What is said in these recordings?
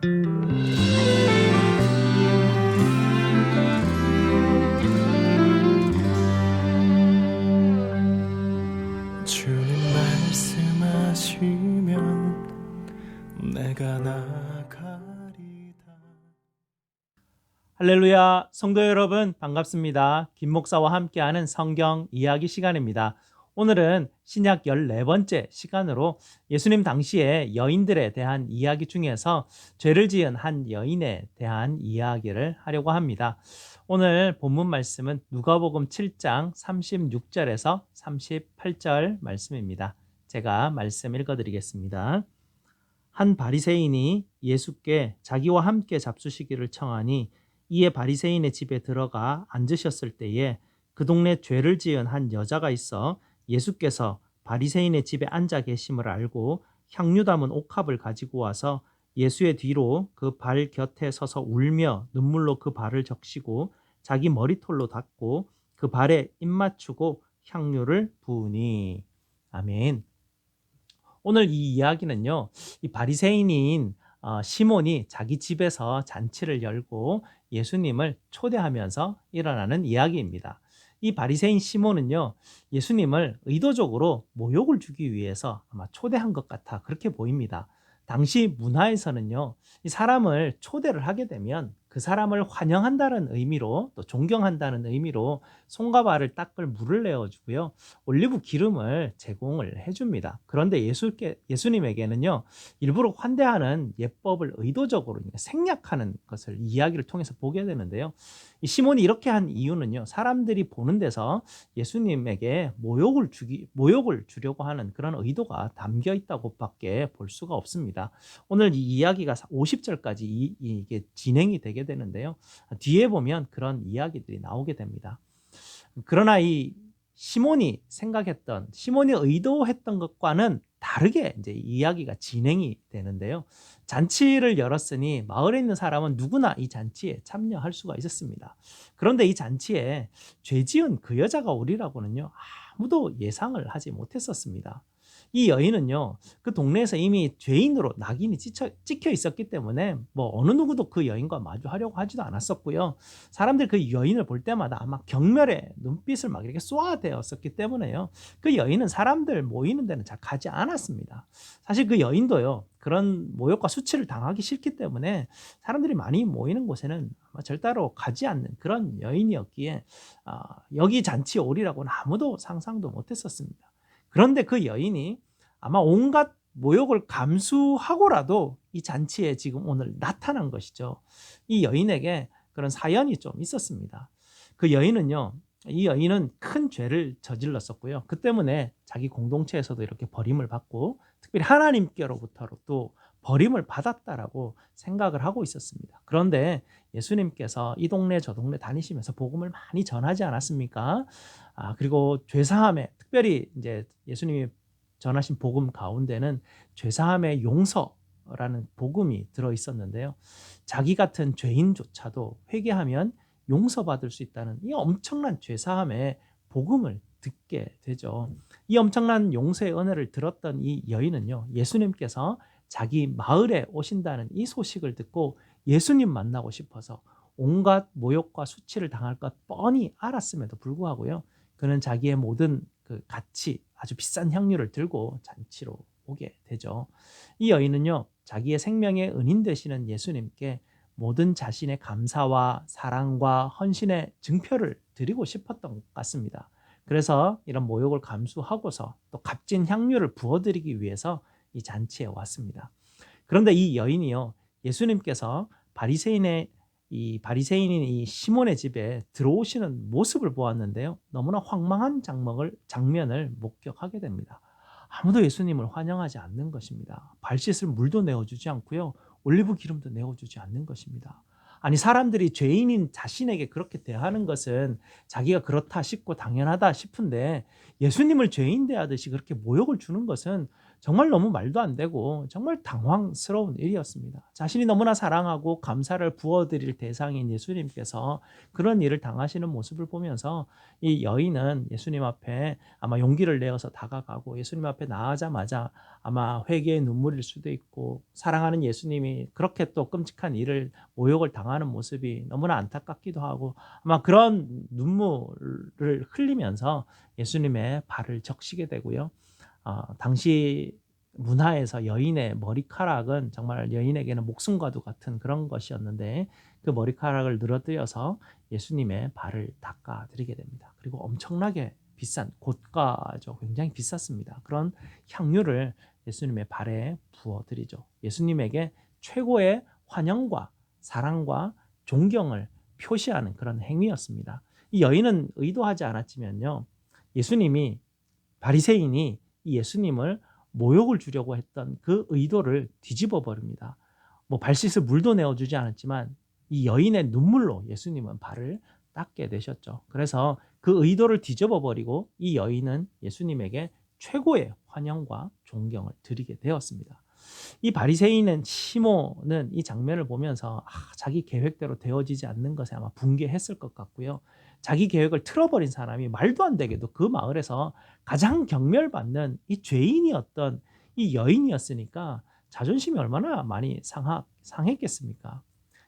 주님 말씀하시면 내가 나가리다. 할렐루야, 성도 여러분 반갑습니다. 김 목사와 함께하는 성경 이야기 시간입니다. 오늘은 신약 14번째 시간으로 예수님 당시에 여인들에 대한 이야기 중에서 죄를 지은 한 여인에 대한 이야기를 하려고 합니다. 오늘 본문 말씀은 누가복음 7장 36절에서 38절 말씀입니다. 제가 말씀 읽어드리겠습니다. 한 바리새인이 예수께 자기와 함께 잡수시기를 청하니 이에 바리새인의 집에 들어가 앉으셨을 때에 그 동네 죄를 지은 한 여자가 있어 예수께서 바리새인의 집에 앉아 계심을 알고 향유 담은 옥합을 가지고 와서 예수의 뒤로 그 발 곁에 서서 울며 눈물로 그 발을 적시고 자기 머리털로 닦고 그 발에 입 맞추고 향유를 부으니. 아멘. 오늘 이 이야기는요, 이 바리새인인 시몬이 자기 집에서 잔치를 열고 예수님을 초대하면서 일어나는 이야기입니다. 이 바리새인 시몬은요, 예수님을 의도적으로 모욕을 주기 위해서 아마 초대한 것 같아 그렇게 보입니다. 당시 문화에서는요, 이 사람을 초대를 하게 되면 그 사람을 환영한다는 의미로, 또 존경한다는 의미로 손과 발을 닦을 물을 내어주고요, 올리브 기름을 제공을 해줍니다. 그런데 예수님에게는요, 일부러 환대하는 예법을 의도적으로 생략하는 것을 이야기를 통해서 보게 되는데요. 이 시몬이 이렇게 한 이유는요, 사람들이 보는 데서 예수님에게 모욕을 주려고 하는 그런 의도가 담겨 있다고밖에 볼 수가 없습니다. 오늘 이 이야기가 50절까지 이게 진행이 되게 되는데요. 뒤에 보면 그런 이야기들이 나오게 됩니다. 그러나 이 시몬이 의도했던 것과는 다르게 이제 이야기가 진행이 되는데요. 잔치를 열었으니 마을에 있는 사람은 누구나 이 잔치에 참여할 수가 있었습니다. 그런데 이 잔치에 죄 지은 그 여자가 오리라고는요, 아무도 예상을 하지 못했었습니다. 이 여인은요, 그 동네에서 이미 죄인으로 낙인이 찍혀 있었기 때문에 어느 누구도 그 여인과 마주하려고 하지도 않았었고요. 사람들이 그 여인을 볼 때마다 아마 경멸의 눈빛을 막 이렇게 쏘아대었었기 때문에요, 그 여인은 사람들 모이는 데는 잘 가지 않았습니다. 사실 그 여인도요, 그런 모욕과 수치를 당하기 싫기 때문에 사람들이 많이 모이는 곳에는 아마 절대로 가지 않는 그런 여인이었기에 여기 잔치에 오리라고는 아무도 상상도 못했었습니다. 그런데 그 여인이 아마 온갖 모욕을 감수하고라도 이 잔치에 지금 오늘 나타난 것이죠. 이 여인에게 그런 사연이 좀 있었습니다. 이 여인은 큰 죄를 저질렀었고요. 그 때문에 자기 공동체에서도 이렇게 버림을 받고, 특별히 하나님께로부터도 또 버림을 받았다라고 생각을 하고 있었습니다. 그런데 예수님께서 이 동네 저 동네 다니시면서 복음을 많이 전하지 않았습니까? 그리고 죄사함에, 특별히 이제 예수님이 전하신 복음 가운데는 죄사함의 용서라는 복음이 들어 있었는데요. 자기 같은 죄인조차도 회개하면 용서받을 수 있다는 이 엄청난 죄사함의 복음을 듣게 되죠. 이 엄청난 용서의 은혜를 들었던 이 여인은요, 예수님께서 자기 마을에 오신다는 이 소식을 듣고 예수님 만나고 싶어서 온갖 모욕과 수치를 당할 것 뻔히 알았음에도 불구하고요, 그는 자기의 모든 그 가치, 아주 비싼 향유를 들고 잔치로 오게 되죠. 이 여인은요, 자기의 생명의 은인 되시는 예수님께 모든 자신의 감사와 사랑과 헌신의 증표를 드리고 싶었던 것 같습니다. 그래서 이런 모욕을 감수하고서 또 값진 향유를 부어드리기 위해서 이 잔치에 왔습니다. 그런데 이 여인이요, 예수님께서 바리새인인 이 시몬의 집에 들어오시는 모습을 보았는데요, 너무나 황망한 장면을 목격하게 됩니다. 아무도 예수님을 환영하지 않는 것입니다. 발 씻을 물도 내어주지 않고요, 올리브 기름도 내어주지 않는 것입니다. 아니, 사람들이 죄인인 자신에게 그렇게 대하는 것은 자기가 그렇다 싶고 당연하다 싶은데, 예수님을 죄인 대하듯이 그렇게 모욕을 주는 것은 정말 너무 말도 안 되고 정말 당황스러운 일이었습니다. 자신이 너무나 사랑하고 감사를 부어드릴 대상인 예수님께서 그런 일을 당하시는 모습을 보면서 이 여인은 예수님 앞에 아마 용기를 내어서 다가가고 예수님 앞에 나아자마자 아마 회개의 눈물일 수도 있고 사랑하는 예수님이 그렇게 또 끔찍한 일을 모욕을 당하는 모습이 너무나 안타깝기도 하고 아마 그런 눈물을 흘리면서 예수님의 발을 적시게 되고요. 당시 문화에서 여인의 머리카락은 정말 여인에게는 목숨과도 같은 그런 것이었는데 그 머리카락을 늘어뜨려서 예수님의 발을 닦아드리게 됩니다. 그리고 엄청나게 비싼 고가죠. 굉장히 비쌌습니다. 그런 향유를 예수님의 발에 부어드리죠. 예수님에게 최고의 환영과 사랑과 존경을 표시하는 그런 행위였습니다. 이 여인은 의도하지 않았지만요. 예수님이 바리새인이 이 예수님을 모욕을 주려고 했던 그 의도를 뒤집어 버립니다. 뭐 발 씻을 물도 내어주지 않았지만 이 여인의 눈물로 예수님은 발을 닦게 되셨죠. 그래서 그 의도를 뒤집어 버리고 이 여인은 예수님에게 최고의 환영과 존경을 드리게 되었습니다. 이 바리새인은 시몬은 이 장면을 보면서 자기 계획대로 되어지지 않는 것에 아마 분개했을 것 같고요. 자기 계획을 틀어버린 사람이 말도 안 되게도 그 마을에서 가장 경멸받는 이 죄인이었던 이 여인이었으니까 자존심이 얼마나 많이 상했겠습니까?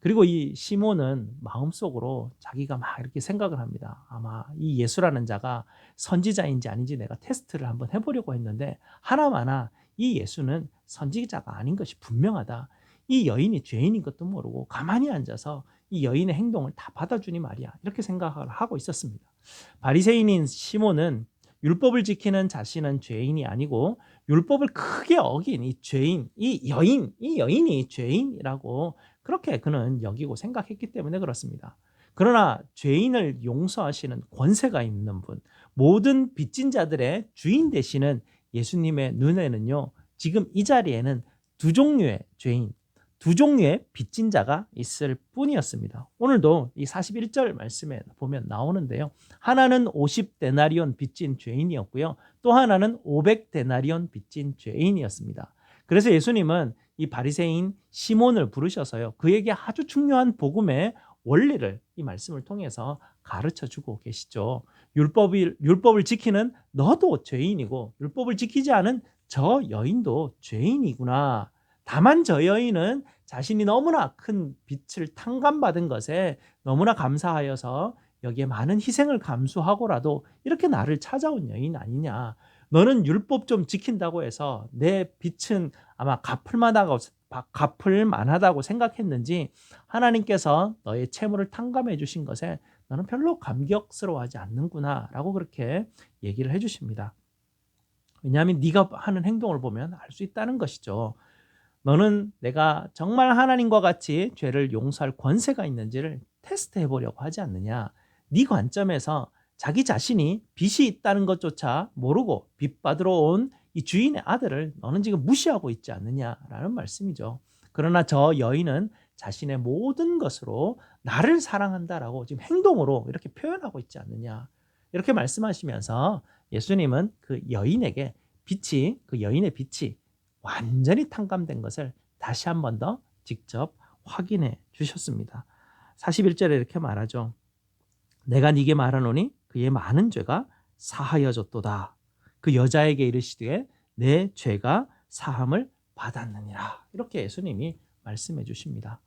그리고 이 시몬은 마음속으로 자기가 막 이렇게 생각을 합니다. 아마 이 예수라는 자가 선지자인지 아닌지 내가 테스트를 한번 해보려고 했는데 하나마나 이 예수는 선지자가 아닌 것이 분명하다. 이 여인이 죄인인 것도 모르고 가만히 앉아서 이 여인의 행동을 다 받아주니 말이야. 이렇게 생각을 하고 있었습니다. 바리새인인 시몬은 율법을 지키는 자신은 죄인이 아니고 율법을 크게 어긴 이 죄인, 이 여인이 죄인이라고 그렇게 그는 여기고 생각했기 때문에 그렇습니다. 그러나 죄인을 용서하시는 권세가 있는 분, 모든 빚진 자들의 주인 되시는 예수님의 눈에는요, 지금 이 자리에는 두 종류의 죄인, 두 종류의 빚진 자가 있을 뿐이었습니다. 오늘도 이 41절 말씀에 보면 나오는데요. 하나는 50데나리온 빚진 죄인이었고요. 또 하나는 500데나리온 빚진 죄인이었습니다. 그래서 예수님은 이 바리새인 시몬을 부르셔서요. 그에게 아주 중요한 복음의 원리를 이 말씀을 통해서 가르쳐 주고 계시죠. 율법을 지키는 너도 죄인이고 율법을 지키지 않은 저 여인도 죄인이구나. 다만 저 여인은 자신이 너무나 큰 빚을 탕감받은 것에 너무나 감사하여서 여기에 많은 희생을 감수하고라도 이렇게 나를 찾아온 여인 아니냐. 너는 율법 좀 지킨다고 해서 내 빚은 아마 갚을 만하다고 생각했는지 하나님께서 너의 채무를 탕감해 주신 것에 너는 별로 감격스러워하지 않는구나 라고 그렇게 얘기를 해 주십니다. 왜냐하면 네가 하는 행동을 보면 알 수 있다는 것이죠. 너는 내가 정말 하나님과 같이 죄를 용서할 권세가 있는지를 테스트해 보려고 하지 않느냐. 네 관점에서 자기 자신이 빚이 있다는 것조차 모르고 빚 받으러 온 이 주인의 아들을 너는 지금 무시하고 있지 않느냐라는 말씀이죠. 그러나 저 여인은 자신의 모든 것으로 나를 사랑한다라고 지금 행동으로 이렇게 표현하고 있지 않느냐. 이렇게 말씀하시면서 예수님은 그 여인의 빚이 완전히 탕감된 것을 다시 한 번 더 직접 확인해 주셨습니다. 41절에 이렇게 말하죠. 내가 네게 말하노니 그의 많은 죄가 사하여졌도다. 그 여자에게 이르시되 내 죄가 사함을 받았느니라. 이렇게 예수님이 말씀해 주십니다.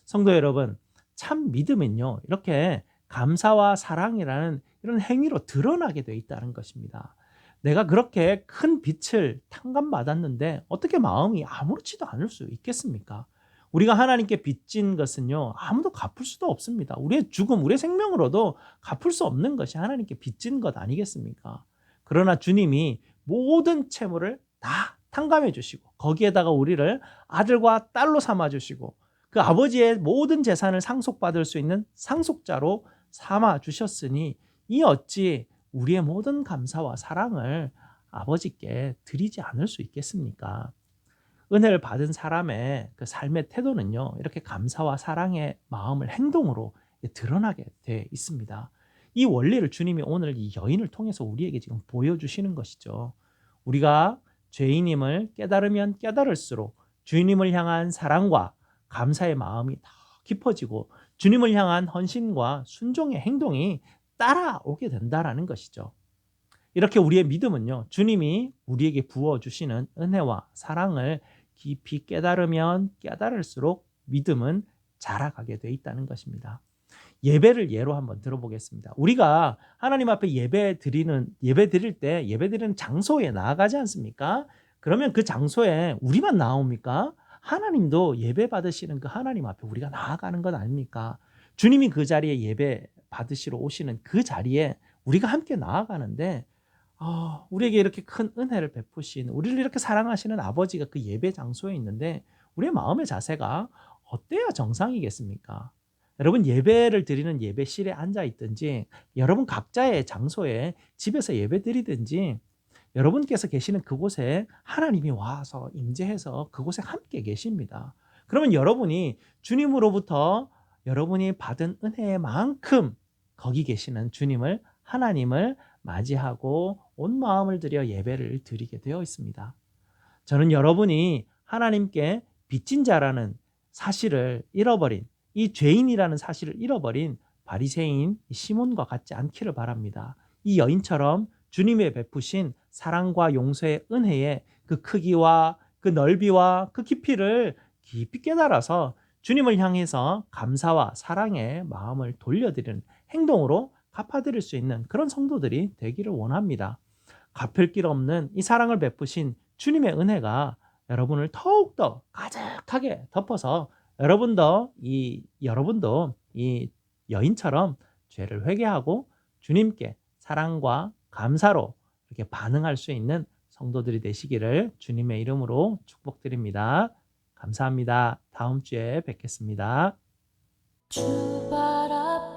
성도 여러분, 참 믿음은요. 이렇게 감사와 사랑이라는 이런 행위로 드러나게 돼 있다는 것입니다. 내가 그렇게 큰 빚을 탕감받았는데 어떻게 마음이 아무렇지도 않을 수 있겠습니까? 우리가 하나님께 빚진 것은요, 아무도 갚을 수도 없습니다. 우리의 죽음, 우리의 생명으로도 갚을 수 없는 것이 하나님께 빚진 것 아니겠습니까? 그러나 주님이 모든 채무를 다 탕감해 주시고 거기에다가 우리를 아들과 딸로 삼아 주시고 그 아버지의 모든 재산을 상속받을 수 있는 상속자로 삼아 주셨으니 이 어찌 우리의 모든 감사와 사랑을 아버지께 드리지 않을 수 있겠습니까? 은혜를 받은 사람의 그 삶의 태도는요, 이렇게 감사와 사랑의 마음을 행동으로 드러나게 돼 있습니다. 이 원리를 주님이 오늘 이 여인을 통해서 우리에게 지금 보여주시는 것이죠. 우리가 죄인임을 깨달으면 깨달을수록 주님을 향한 사랑과 감사의 마음이 더 깊어지고 주님을 향한 헌신과 순종의 행동이 따라오게 된다라는 것이죠. 이렇게 우리의 믿음은요, 주님이 우리에게 부어주시는 은혜와 사랑을 깊이 깨달으면 깨달을수록 믿음은 자라가게 돼 있다는 것입니다. 예배를 예로 한번 들어보겠습니다. 우리가 하나님 앞에 예배 드릴 때 예배 드리는 장소에 나아가지 않습니까? 그러면 그 장소에 우리만 나옵니까? 하나님도 예배 받으시는 그 하나님 앞에 우리가 나아가는 것 아닙니까? 주님이 그 자리에 예배 받으시러 오시는 그 자리에 우리가 함께 나아가는데 우리에게 이렇게 큰 은혜를 베푸신, 우리를 이렇게 사랑하시는 아버지가 그 예배 장소에 있는데 우리의 마음의 자세가 어때야 정상이겠습니까? 여러분, 예배를 드리는 예배실에 앉아 있든지 여러분 각자의 장소에 집에서 예배 드리든지 여러분께서 계시는 그곳에 하나님이 와서 임재해서 그곳에 함께 계십니다. 그러면 여러분이 주님으로부터 여러분이 받은 은혜만큼 거기 계시는 주님을, 하나님을 맞이하고 온 마음을 들여 예배를 드리게 되어 있습니다. 저는 여러분이 하나님께 빚진 자라는 사실을 잃어버린, 이 죄인이라는 사실을 잃어버린 바리새인 시몬과 같지 않기를 바랍니다. 이 여인처럼 주님의 베푸신 사랑과 용서의 은혜의 그 크기와 그 넓이와 그 깊이를 깊이 깨달아서 주님을 향해서 감사와 사랑의 마음을 돌려드리는 행동으로 갚아드릴 수 있는 그런 성도들이 되기를 원합니다. 갚을 길 없는 이 사랑을 베푸신 주님의 은혜가 여러분을 더욱더 가득하게 덮어서 여러분도 이 여인처럼 죄를 회개하고 주님께 사랑과 감사로 이렇게 반응할 수 있는 성도들이 되시기를 주님의 이름으로 축복드립니다. 감사합니다. 다음 주에 뵙겠습니다. 주 발 앞에